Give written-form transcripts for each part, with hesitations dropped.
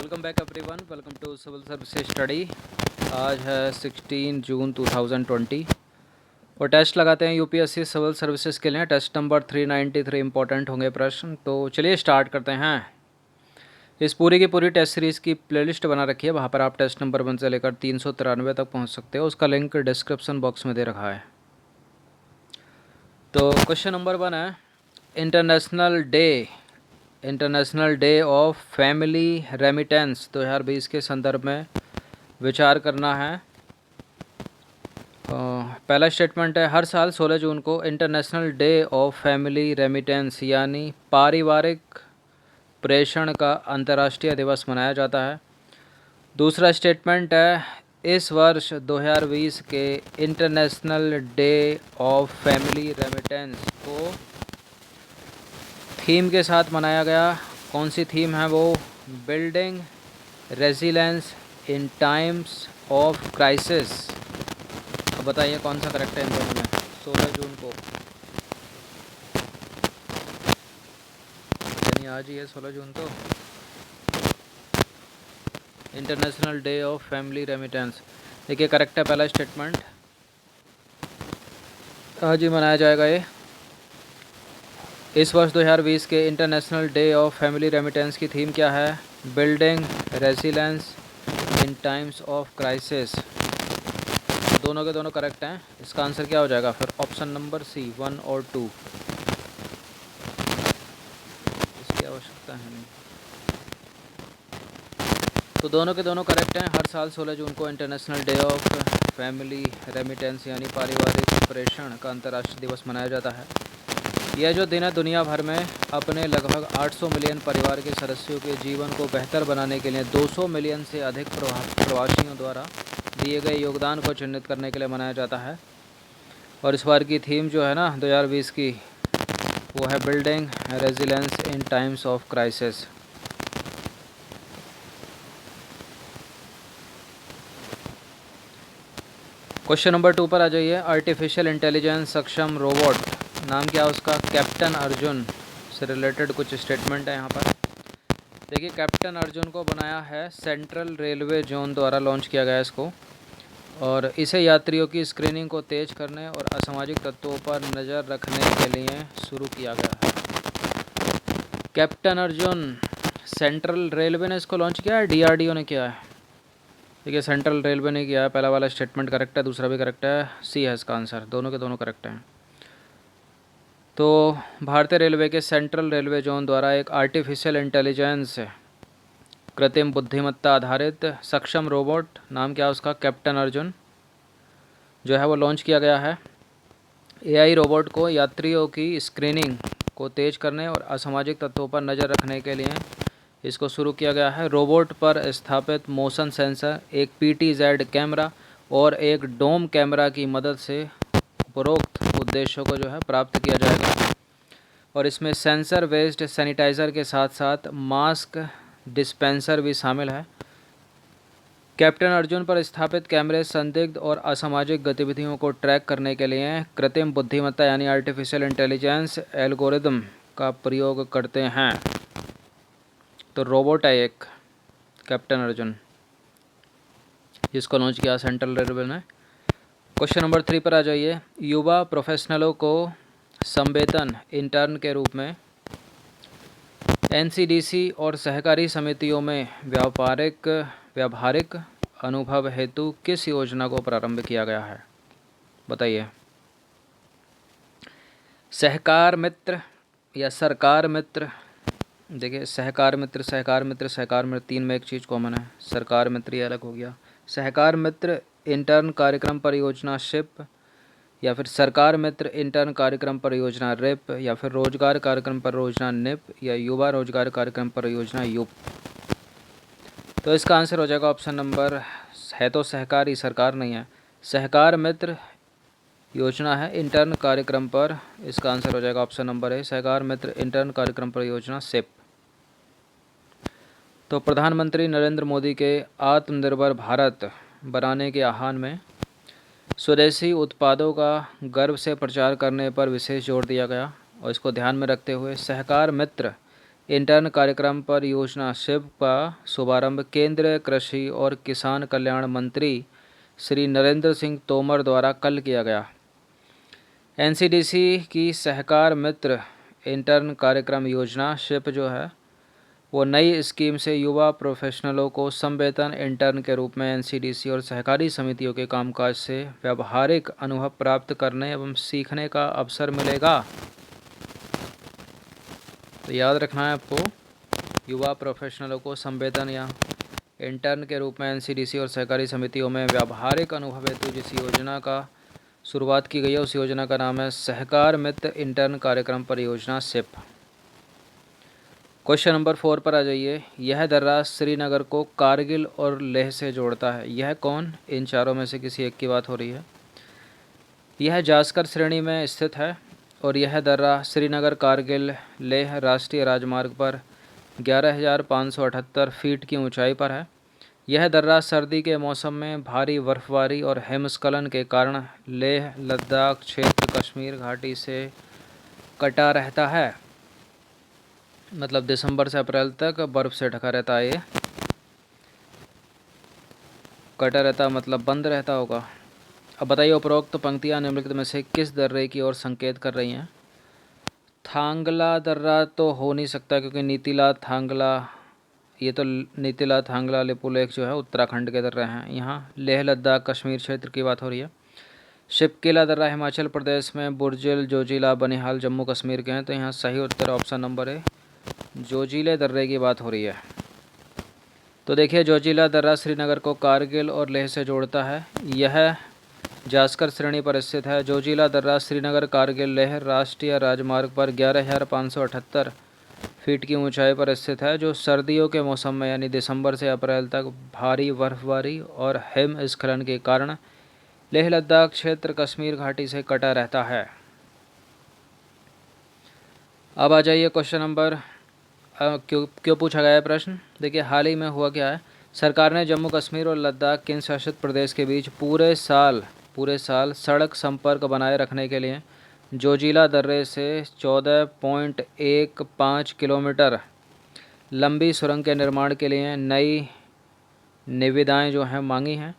Welcome back everyone, welcome to civil services study. आज है 16 जून 2020 और टेस्ट लगाते हैं यूपीएससी सिविल सर्विसेज के लिए। टेस्ट नंबर 393 इंपॉर्टेंट होंगे प्रश्न। तो चलिए स्टार्ट करते हैं। इस पूरी की पूरी टेस्ट सीरीज़ की प्लेलिस्ट बना रखी है, वहाँ पर आप टेस्ट नंबर 1 से लेकर 393 तक पहुँच सकते हो। उसका लिंक डिस्क्रिप्शन बॉक्स में दे रखा है। तो क्वेश्चन नंबर 1 है, international day of family remittance 2020 के संदर्भ में विचार करना है। पहला स्टेटमेंट है, हर साल 16 जून को international day of family remittance यानी पारिवारिक प्रेषण का अंतर्राष्ट्रीय दिवस मनाया जाता है। दूसरा स्टेटमेंट है, इस वर्ष 2020 के international day of family remittance को थीम के साथ मनाया गया। कौन सी थीम है वो? Building resilience in times of crisis. अब बताइए कौन सा करेक्ट है इन दोनों में? 16 जून को, यानी आज ही है 16 जून, तो international day of family remittance. देखिए करेक्ट है पहला स्टेटमेंट, आज ही मनाया जाएगा ये। इस वर्ष 2020 के international day of family remittance की थीम क्या है? Building resilience in times of crisis. दोनों के दोनों करेक्ट हैं। इसका आंसर क्या हो जाएगा फिर? ऑप्शन नंबर सी, 1 और 2। इसकी आवश्यकता है नहीं। तो दोनों के दोनों करेक्ट हैं। हर साल 16 जून को international day of family remittance यानी पारिवारिक प्रेषण का अंतर्राष्ट्रीय दिवस मनाया जाता है। यह जो दिन है दुनिया भर में अपने लगभग 800 मिलियन परिवार के सदस्यों के जीवन को बेहतर बनाने के लिए 200 मिलियन से अधिक प्रवासियों द्वारा दिए गए योगदान को चिन्हित करने के लिए मनाया जाता है। और इस बार की थीम जो है ना 2020 की, वो है building resilience in times of crisis. Question number 2 पर आ जाइए। आर्टिफिशियल इंटेलिजेंस सक्षम रोबोट, नाम क्या है उसका? कैप्टन अर्जुन से रिलेटेड कुछ स्टेटमेंट है यहाँ पर। देखिए कैप्टन अर्जुन को बनाया है सेंट्रल रेलवे जोन द्वारा लॉन्च किया गया इसको, और इसे यात्रियों की स्क्रीनिंग को तेज करने और असामाजिक तत्वों पर नज़र रखने के लिए शुरू किया गया है। कैप्टन अर्जुन सेंट्रल रेलवे ने इसको लॉन्च किया है, डीआरडीओ ने किया है? देखिए सेंट्रल रेलवे ने किया है। पहला वाला स्टेटमेंट करेक्ट है, दूसरा भी करेक्ट है, सी है इसका आंसर। दोनों के दोनों करेक्ट हैं। तो भारतीय रेलवे के सेंट्रल रेलवे जोन द्वारा एक आर्टिफिशियल इंटेलिजेंस कृत्रिम बुद्धिमत्ता आधारित सक्षम रोबोट, नाम क्या है उसका? कैप्टन अर्जुन, जो है वो लॉन्च किया गया है। एआई रोबोट को यात्रियों की स्क्रीनिंग को तेज करने और असामाजिक तत्वों पर नज़र रखने के लिए इसको शुरू किया गया है। रोबोट पर स्थापित मोशन सेंसर, एक PTZ कैमरा और एक डोम कैमरा की मदद से उपरोक्त उद्देश्यों को जो है प्राप्त किया जाएगा। और इसमें सेंसर बेस्ड सैनिटाइज़र के साथ साथ मास्क डिस्पेंसर भी शामिल है। कैप्टन अर्जुन पर स्थापित कैमरे संदिग्ध और असामाजिक गतिविधियों को ट्रैक करने के लिए कृत्रिम बुद्धिमत्ता यानी आर्टिफिशियल इंटेलिजेंस एल्गोरिदम का प्रयोग करते हैं। तो रोबोट है एक कैप्टन अर्जुन, जिसको लॉन्च किया सेंट्रल रेलवे ने। क्वेश्चन नंबर 3 पर आ जाइए। युवा प्रोफेशनलों को संवेतन इंटर्न के रूप में NCDC और सहकारी समितियों में व्यावहारिक अनुभव हेतु किस योजना को प्रारंभ किया गया है? बताइए। सहकार मित्र या सरकार मित्र? देखिए सहकार मित्र तीन में एक चीज़ कॉमन है। सरकार मित्र ये अलग हो गया। सहकार मित्र इंटर्न कार्यक्रम परियोजना शिप, या फिर सरकार मित्र इंटर्न कार्यक्रम परियोजना रिप, या फिर रोजगार कार्यक्रम परियोजना निप, या युवा रोजगार कार्यक्रम परियोजना युप। तो इसका आंसर हो जाएगा ऑप्शन नंबर, है तो सहकारी, सरकार नहीं है, सहकार मित्र योजना है इंटर्न कार्यक्रम पर। इसका आंसर हो जाएगा ऑप्शन नंबर है, सहकार मित्र इंटर्न कार्यक्रम परियोजना सिप। तो प्रधानमंत्री नरेंद्र मोदी के आत्मनिर्भर भारत बनाने के आह्वान में स्वदेशी उत्पादों का गर्व से प्रचार करने पर विशेष जोर दिया गया, और इसको ध्यान में रखते हुए सहकार मित्र इंटर्न कार्यक्रम पर योजना शिप का शुभारंभ केंद्रीय कृषि और किसान कल्याण मंत्री श्री नरेंद्र सिंह तोमर द्वारा कल किया गया। एनसीडीसी की सहकार मित्र इंटर्न कार्यक्रम योजना शिप जो है वो नई स्कीम से युवा प्रोफेशनलों को समवेतन इंटर्न के रूप में एनसीडीसी और सहकारी समितियों के कामकाज से व्यावहारिक अनुभव प्राप्त करने एवं सीखने का अवसर मिलेगा। तो याद रखना है आपको, युवा प्रोफेशनलों को समवेतन या इंटर्न के रूप में एनसीडीसी और सहकारी समितियों में व्यावहारिक अनुभव हेतु जिस योजना का शुरुआत की गई है उस योजना का नाम है सहकार मित्र इंटर्न कार्यक्रम परियोजना सिप। क्वेश्चन नंबर 4 पर आ जाइए। यह दर्रा श्रीनगर को कारगिल और लेह से जोड़ता है। यह कौन? इन चारों में से किसी एक की बात हो रही है। यह जास्कर श्रेणी में स्थित है और यह दर्रा श्रीनगर कारगिल लेह राष्ट्रीय राजमार्ग पर 11,578 फीट की ऊंचाई पर है। यह दर्रा सर्दी के मौसम में भारी बर्फबारी और हिमस्खलन के कारण लेह लद्दाख क्षेत्र कश्मीर घाटी से कटा रहता है। मतलब दिसंबर से अप्रैल तक बर्फ़ से ढका रहता है। ये कटा रहता मतलब बंद रहता होगा। अब बताइए उपरोक्त पंक्तियाँ निम्नलिखित में से किस दर्रे की ओर संकेत कर रही हैं? थांगला दर्रा तो हो नहीं सकता क्योंकि नीतिला थांगला, ये तो नीतिला थांगला लिपुलेख जो है उत्तराखंड के दर्रे हैं। यहाँ लेह लद्दाख कश्मीर क्षेत्र की बात हो रही है। शिपकिला दर्रा हिमाचल प्रदेश में बुर्जिल जोजिला बनिहाल जम्मू कश्मीर के हैं। तो यहाँ सही उत्तर ऑप्शन नंबर है, जोजिले दर्रे की बात हो रही है। तो देखिए जोजिला दर्रा श्रीनगर को कारगिल और लेह से जोड़ता है। यह जास्कर श्रेणी पर स्थित है। जोजिला दर्रा श्रीनगर कारगिल लेह राष्ट्रीय राजमार्ग पर 11,578 फीट की ऊंचाई पर स्थित है, जो सर्दियों के मौसम में यानी दिसंबर से अप्रैल तक भारी बर्फबारी और हिमस्खलन के कारण लेह लद्दाख क्षेत्र कश्मीर घाटी से कटा रहता है। अब आ जाइए क्वेश्चन नंबर क्यों पूछा गया है प्रश्न। देखिए हाल ही में हुआ क्या है, सरकार ने जम्मू कश्मीर और लद्दाख केंद्र शासित प्रदेश के बीच पूरे साल सड़क संपर्क बनाए रखने के लिए जोजिला दर्रे से 14.15 किलोमीटर लंबी सुरंग के निर्माण के लिए नई निविदाएं जो हैं मांगी हैं।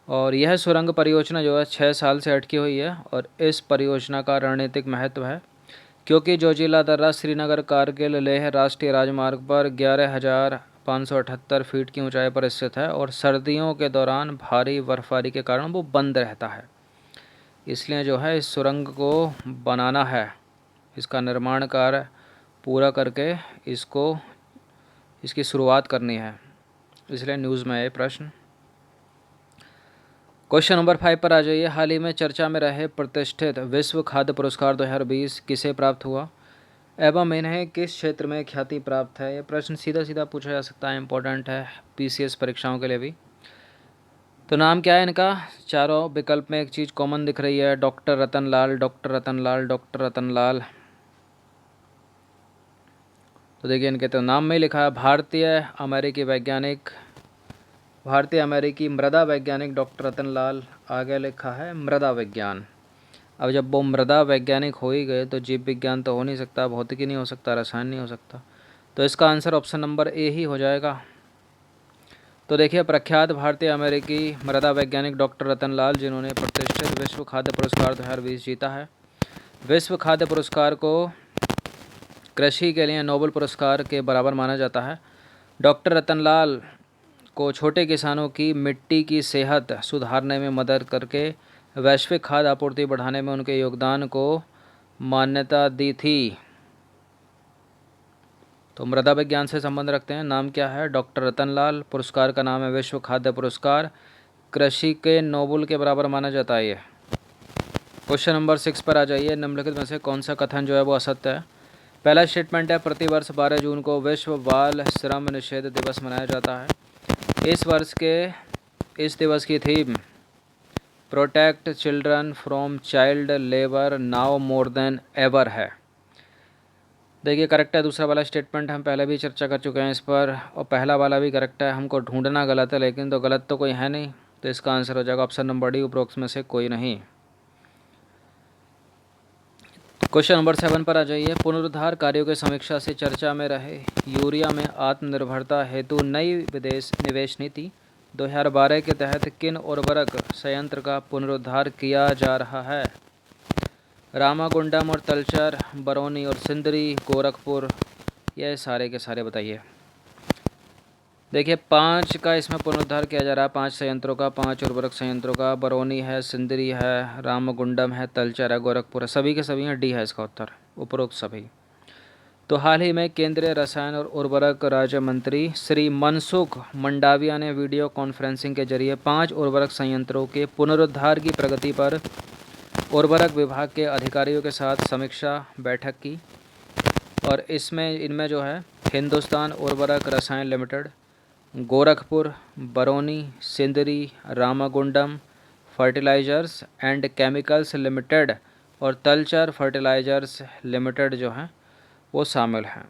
और यह सुरंग परियोजना जो है 6 साल से अटकी हुई है और इस परियोजना का रणनीतिक महत्व है क्योंकि जोजिला दर्रा श्रीनगर कारगिल लेह राष्ट्रीय राजमार्ग पर 11,578 फीट की ऊंचाई पर स्थित है और सर्दियों के दौरान भारी बर्फबारी के कारण वो बंद रहता है। इसलिए जो है इस सुरंग को बनाना है, इसका निर्माण कार्य पूरा करके इसकी शुरुआत करनी है, इसलिए न्यूज़ में है प्रश्न। क्वेश्चन नंबर 5 पर आ जाइए। हाल ही में चर्चा में रहे प्रतिष्ठित विश्व खाद्य पुरस्कार 2020 किसे प्राप्त हुआ एवं इन्हें किस क्षेत्र में ख्याति प्राप्त है? ये प्रश्न सीधा पूछा जा सकता है, इम्पोर्टेंट है पीसीएस परीक्षाओं के लिए भी। तो नाम क्या है इनका? चारों विकल्प में एक चीज़ कॉमन दिख रही है, डॉक्टर रतन लाल, डॉक्टर रतन लाल, डॉक्टर रतन लाल। तो देखिए इनके तो नाम में ही लिखा है भारतीय अमेरिकी मृदा वैज्ञानिक डॉक्टर रतन लाल, आगे लिखा है मृदा विज्ञान। अब जब वो मृदा वैज्ञानिक हो ही गए तो जीव विज्ञान तो हो नहीं सकता, भौतिकी नहीं हो सकता, रसायन नहीं हो सकता। तो इसका आंसर ऑप्शन नंबर ए ही हो जाएगा। तो देखिए प्रख्यात भारतीय अमेरिकी मृदा वैज्ञानिक डॉक्टर रतन लाल जिन्होंने प्रतिष्ठित विश्व खाद्य पुरस्कार 2020 जीता है। विश्व खाद्य पुरस्कार को कृषि के लिए नोबेल पुरस्कार के बराबर माना जाता है। डॉक्टर रतन लाल को छोटे किसानों की मिट्टी की सेहत सुधारने में मदद करके वैश्विक खाद्य आपूर्ति बढ़ाने में उनके योगदान को मान्यता दी थी। तो मृदा विज्ञान से संबंध रखते हैं। नाम क्या है? डॉक्टर रतन लाल। पुरस्कार का नाम है विश्व खाद्य पुरस्कार। कृषि के नोबेल के बराबर माना जाता है ये। क्वेश्चन नंबर 6 पर आ जाइए। निम्नलिखित में से कौन सा कथन जो है वो असत्य है? पहला स्टेटमेंट है प्रतिवर्ष 12 जून को विश्व बाल श्रम निषेध दिवस मनाया जाता है। इस दिवस की theme protect children from child labour now more than ever है। देखिए करेक्ट है दूसरा वाला स्टेटमेंट, हम पहले भी चर्चा कर चुके हैं इस पर, और पहला वाला भी करेक्ट है। हमको ढूंढना गलत है, लेकिन तो गलत तो कोई है नहीं, तो इसका आंसर हो जाएगा ऑप्शन नंबर डी, उपरोक्त में से कोई नहीं। क्वेश्चन नंबर 7 पर आ जाइए। पुनरुद्धार कार्यों के समीक्षा से चर्चा में रहे यूरिया में आत्मनिर्भरता हेतु नई विदेश निवेश नीति 2012 के तहत किन उर्वरक संयंत्र का पुनरुद्धार किया जा रहा है? रामागुंडम और तलचर, बरौनी और सिंदरी, गोरखपुर, ये सारे के सारे बताइए। देखिए 5 का इसमें पुनरुद्धार किया जा रहा है, 5 संयंत्रों का, 5 उर्वरक संयंत्रों का। बरौनी है, सिंदरी है, रामगुंडम है, तलचर है, गोरखपुर है, सभी के सभी हैं। डी है इसका उत्तर, उपरोक्त सभी। तो हाल ही में केंद्रीय रसायन और उर्वरक राज्य मंत्री श्री मनसुख मंडाविया ने वीडियो कॉन्फ्रेंसिंग के जरिए 5 उर्वरक संयंत्रों के पुनरुद्धार की प्रगति पर उर्वरक विभाग के अधिकारियों के साथ समीक्षा बैठक की। और इनमें जो है Hindustan Urvarak Rasayan limited, Gorakhpur, Barauni, Sindri, Ramagundam fertilizers and chemicals limited और तलचर फर्टिलाइजर्स लिमिटेड जो हैं वो शामिल हैं।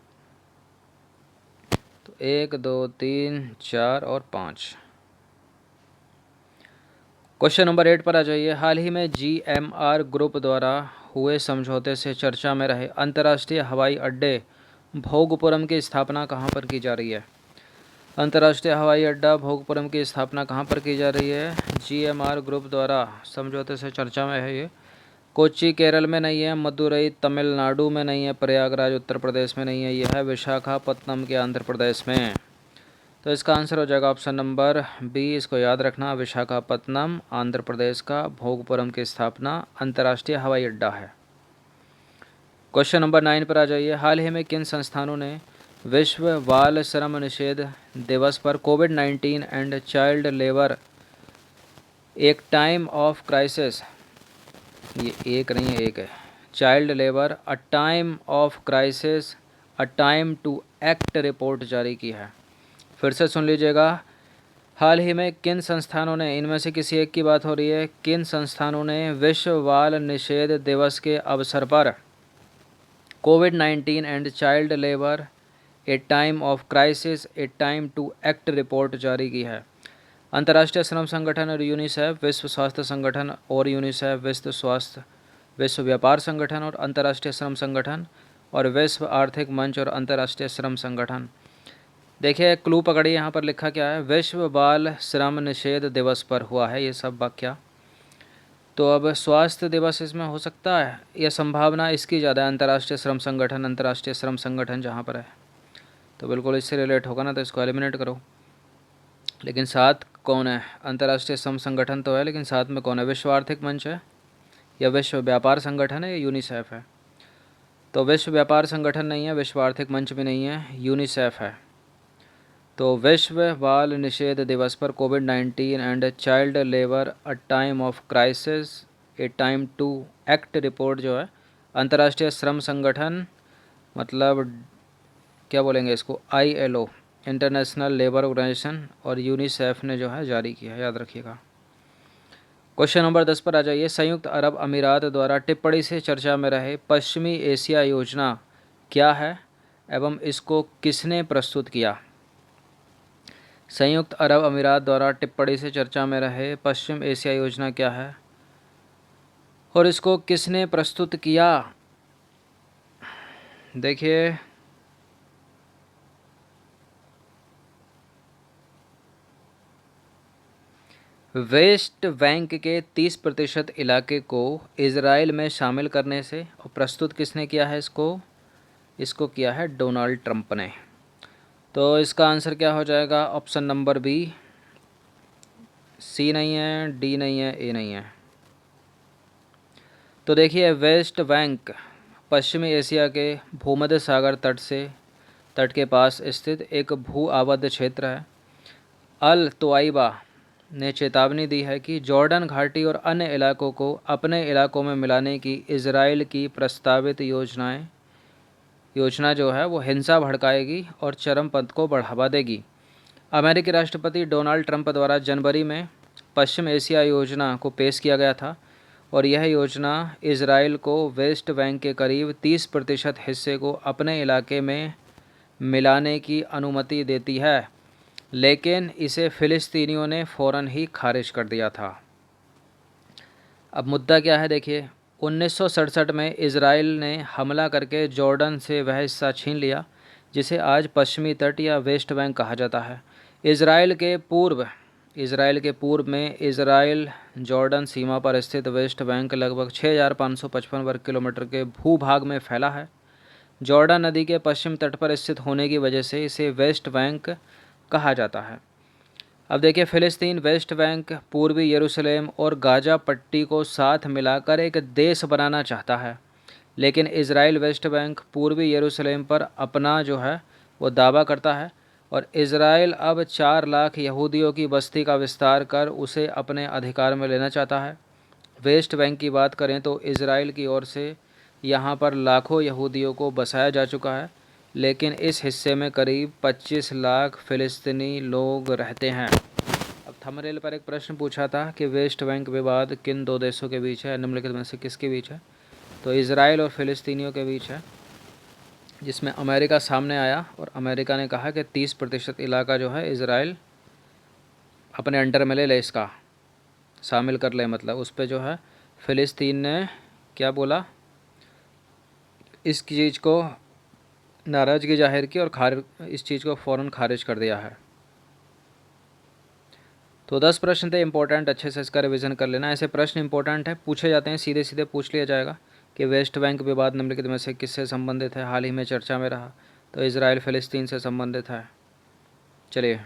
तो 1, 2, 3, 4 और 5। क्वेश्चन नंबर 8 पर आ जाइए। हाल ही में GMR ग्रुप द्वारा हुए समझौते से चर्चा में रहे अंतर्राष्ट्रीय हवाई अड्डे भोगपुरम की स्थापना कहाँ पर की जा रही है? अंतर्राष्ट्रीय हवाई अड्डा भोगपुरम की स्थापना कहाँ पर की जा रही है? GMR ग्रुप द्वारा समझौते से चर्चा में है ये। कोच्चि केरल में नहीं है, मदुरई तमिलनाडु में नहीं है, प्रयागराज उत्तर प्रदेश में नहीं है, यह है विशाखापत्तनम के आंध्र प्रदेश में। तो इसका आंसर हो जाएगा ऑप्शन नंबर बी। इसको याद रखना, विशाखापत्तनम आंध्र प्रदेश का भोगपुरम की स्थापना अंतर्राष्ट्रीय हवाई अड्डा है। क्वेश्चन नंबर 9 पर आ जाइए। हाल ही में किन संस्थानों ने विश्व बाल श्रम निषेध दिवस पर कोविड-19 एंड चाइल्ड लेबर एक टाइम ऑफ क्राइसिस, ये एक नहीं है, एक है, child labour a time of crisis a time to act report जारी की है? फिर से सुन लीजिएगा। हाल ही में किन संस्थानों ने, इनमें से किसी एक की बात हो रही है, किन संस्थानों ने विश्व बाल निषेध दिवस के अवसर पर कोविड-19 and child labour a time of crisis a time to act report जारी की है? अंतर्राष्ट्रीय श्रम संगठन और यूनिसेफ, विश्व स्वास्थ्य संगठन और यूनिसेफ, विश्व व्यापार संगठन और अंतर्राष्ट्रीय श्रम संगठन और विश्व आर्थिक मंच और अंतर्राष्ट्रीय श्रम संगठन। देखिए क्लू पकड़िए, यहाँ पर लिखा क्या है? विश्व बाल श्रम निषेध दिवस पर हुआ है ये सब वाक्य। तो अब स्वास्थ्य दिवस इसमें हो सकता है, यह संभावना इसकी ज़्यादा है, अंतर्राष्ट्रीय श्रम संगठन जहाँ पर है, तो बिल्कुल इससे रिलेट होगा ना, तो इसको एलिमिनेट करो। लेकिन साथ कौन है? अंतर्राष्ट्रीय श्रम संगठन तो है, लेकिन साथ में कौन है? विश्व आर्थिक मंच है या विश्व व्यापार संगठन है या यूनिसेफ है? तो विश्व व्यापार संगठन नहीं है, विश्व आर्थिक मंच भी नहीं है, यूनिसेफ है। तो विश्व बाल निषेध दिवस पर कोविड-19 and child labour a time of crisis a time to act report जो है अंतर्राष्ट्रीय श्रम संगठन, मतलब क्या बोलेंगे इसको, ILO इंटरनेशनल लेबर ऑर्गेनाइजेशन और यूनिसेफ ने जो है जारी किया है, याद रखिएगा। क्वेश्चन नंबर 10 पर आ जाइए। संयुक्त अरब अमीरात द्वारा टिप्पणी से चर्चा में रहे पश्चिमी एशिया योजना क्या है एवं इसको किसने प्रस्तुत किया? संयुक्त अरब अमीरात द्वारा टिप्पणी से चर्चा में रहे पश्चिम एशिया योजना क्या है और इसको किसने प्रस्तुत किया? देखिए वेस्ट बैंक के 30% इलाके को इजराइल में शामिल करने से और प्रस्तुत किसने किया है इसको किया है डोनाल्ड ट्रंप ने। तो इसका आंसर क्या हो जाएगा? Option number B. सी नहीं है, डी नहीं है, ए नहीं है। तो देखिए वेस्ट बैंक पश्चिमी एशिया के भूमध्य सागर तट के पास स्थित एक भू आबद्ध क्षेत्र है। अल तोआइबा ने चेतावनी दी है कि जॉर्डन घाटी और अन्य इलाकों को अपने इलाकों में मिलाने की इजराइल की प्रस्तावित योजना जो है वो हिंसा भड़काएगी और चरमपंथ को बढ़ावा देगी। अमेरिकी राष्ट्रपति डोनाल्ड ट्रंप द्वारा जनवरी में पश्चिम एशिया योजना को पेश किया गया था और यह योजना इजराइल को वेस्ट बैंक के करीब 30% हिस्से को अपने इलाके में मिलाने की अनुमति देती है, लेकिन इसे फ़िलिस्तीनियों ने फ़ौरन ही खारिज कर दिया था। अब मुद्दा क्या है देखिए, 1967 में इज़राइल ने हमला करके जॉर्डन से वह हिस्सा छीन लिया जिसे आज पश्चिमी तट या वेस्ट बैंक कहा जाता है। इज़राइल के पूर्व में इज़राइल जॉर्डन सीमा पर स्थित वेस्ट बैंक लगभग 6,555 वर्ग किलोमीटर के भूभाग में फैला है। जॉर्डन नदी के पश्चिम तट पर स्थित होने की वजह से इसे वेस्ट बैंक कहा जाता है। अब देखिए, फ़िलिस्तीन वेस्ट बैंक, पूर्वी यरूशलेम और गाज़ा पट्टी को साथ मिलाकर एक देश बनाना चाहता है, लेकिन इज़राइल वेस्ट बैंक, पूर्वी यरूशलेम पर अपना जो है वो दावा करता है और इज़राइल अब 4 लाख यहूदियों की बस्ती का विस्तार कर उसे अपने अधिकार में लेना चाहता है। वेस्ट बैंक की बात करें तो इज़राइल की ओर से यहाँ पर लाखों यहूदियों को बसाया जा चुका है, लेकिन इस हिस्से में करीब 25 लाख फ़िलिस्तीनी लोग रहते हैं। अब थंबनेल पर एक प्रश्न पूछा था कि वेस्ट बैंक विवाद किन दो देशों के बीच है, निम्नलिखित में से किसके बीच है? तो इज़राइल और फ़िलिस्तीनियों के बीच है, जिसमें अमेरिका सामने आया और अमेरिका ने कहा कि 30% इलाका जो है इज़राइल अपने अंडर में ले ले, इसका शामिल कर ले, मतलब उस पर जो है फ़िलिस्तीन ने क्या बोला, इस चीज़ को नाराज़गी जाहिर की और इस चीज़ को फ़ौरन खारिज कर दिया है। तो 10 प्रश्न थे इंपॉर्टेंट, अच्छे से इसका रिवीजन कर लेना। ऐसे प्रश्न इंपॉर्टेंट है, पूछे जाते हैं, सीधे सीधे पूछ लिया जाएगा कि वेस्ट बैंक विवाद निम्नलिखित में से किससे संबंधित है, हाल ही में चर्चा में रहा, तो इज़राइल फ़िलिस्तीन से संबंधित है। चलिए।